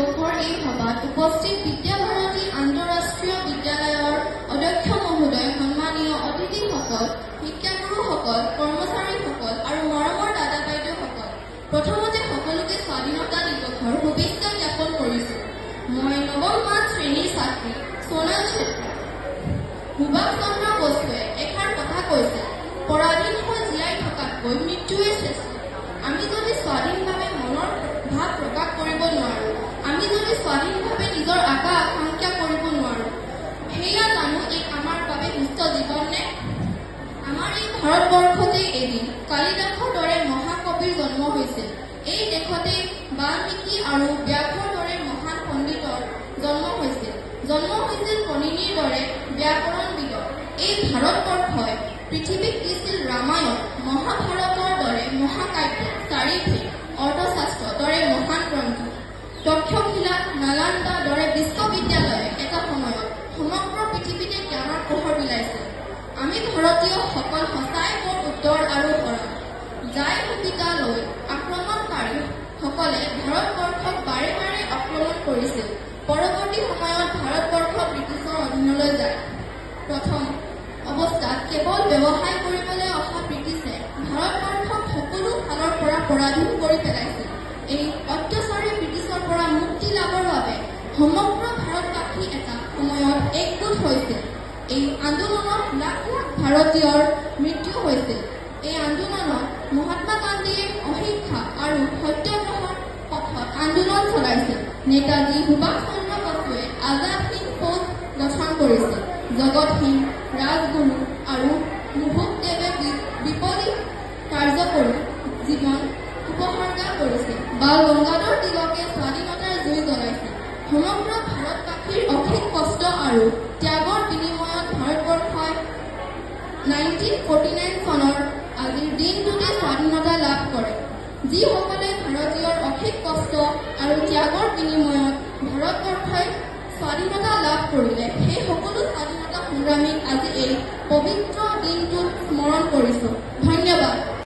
দিৱসৰ এই সভাত উপস্থিত বিদ্যাভাৰতী আন্তঃৰাষ্ট্ৰীয় বিদ্যালয়ৰ অধ্যক্ষ মহোদয়, সন্মানীয় অতিথিসকল, শিক্ষাগুৰুসকল, কৰ্মচাৰীসকল আৰু মৰমৰ দাদা বাইদেউসকল, প্ৰথমতে সকলোকে স্বাধীনতা দিৱসৰ শুভেচ্ছা জ্ঞাপন কৰিছো। মই নৱম মান শ্ৰেণীৰ ছাত্ৰী সোণাল চেত্ৰী। সুভাষ চন্দ্ৰ বসুৱে এষাৰ কথা কৈছে, পৰাধীন হৈ জীয়াই থকাতকৈ মৃত্যুৱে শ্ৰেষ্ঠ। আমি যদি স্বাধীনভাৱে মনৰ ভাৱ প্ৰকাশ কৰিব নোৱাৰো, আমি যদি স্বাধীনভাৱে নিজৰ আশা আকাংক্ষা কৰিব নোৱাৰো, সেয়া জানো এই আমাৰ বাবে সুস্থ জীৱন নে? আমাৰ এই ভাৰতবৰ্ষতেই এদিন কালিদাসৰ দৰে মহাকবিৰ জন্ম হৈছিল। এই দেশতে বাল্মীকি আৰু ব্যাসৰ দৰে মহান পণ্ডিতৰ জন্ম হৈছিল কণিনীৰ দৰে ব্যাকৰণবিদৰ। এই ভাৰতবৰ্ষই পৃথিৱীক দিছিল ৰামায়ণ, মহাভাৰতৰ দৰে মহাকাব্য, চাৰিভেদ, অৰ্থশাস্ত্ৰৰ দৰে মহান গ্ৰন্থ। তক্ষশিলা, নালন্দা দৰে বিশ্ববিদ্যালয়ে এটা সময়ত সমগ্ৰ পৃথিৱীতে জ্ঞানৰ পোহৰ বিলাইছিল। আমি ভাৰতীয় সকল সঁচাই বৰ উত্তৰ আৰু সৰল। যাই শতিকালৈ আক্ৰমণকাৰী সকলে ভাৰতবৰ্ষক বাৰে বাৰে আক্ৰমণ কৰিছিল। পৰৱৰ্তী সময়ত ভাৰতবৰ্ষ ব্ৰিটিছৰ অধীনলৈ যায়। প্ৰথম অৱস্থাত কেৱল ব্যৱসায় কৰিবলৈ অহা ব্ৰিটিছে ভাৰতবৰ্ষক সকলো ফালৰ পৰা পৰাধীন কৰি পেলাইছিল। এই অত্যাচাৰী ব্ৰিটিছৰ পৰা মুক্তি লাভৰ বাবে সমগ্ৰ ভাৰতবাসী এটা সময়ত একগোট হৈছিল। এই আন্দোলনত লাখ লাখ ভাৰতীয়ৰ মৃত্যু হৈছিল। এই আন্দোলনত মহাত্মা গান্ধীয়ে অহিংসা আৰু সত্যাগ্ৰহৰ পথত আন্দোলন চলাইছিল। নেতাজী সুভাষ চন্দ্ৰ বসুৱে আজাদ হিন্দ ফৌজ গঠন কৰিছিল। জগত সিং, ৰাজগুৰু আৰু মুভুকদেৱে বিপৰীত কাৰ্য কৰি জীৱন উপসৰ্গা কৰিছিল। বাল গংগাধৰ তিলকে স্বাধীনতাৰ জুই জ্বলাইছিল। সমগ্ৰ ভাৰতবাসীৰ অশেষ কষ্ট আৰু ত্যাগৰ বিনিময়ত ভাৰতবৰ্ষই 1949 চনৰ আজিৰ দিনটোতে স্বাধীনতা লাভ কৰে। যিসকলে ভাৰতীয়ৰ অশেষ কষ্ট আৰু ত্যাগৰ বিনিময়ত ভাৰতবৰ্ষই স্বাধীনতা লাভ কৰিলে, সেই সকলো স্বাধীনতা সংগ্ৰামীক আজি এই পবিত্ৰ দিনটোত স্মৰণ কৰিছো।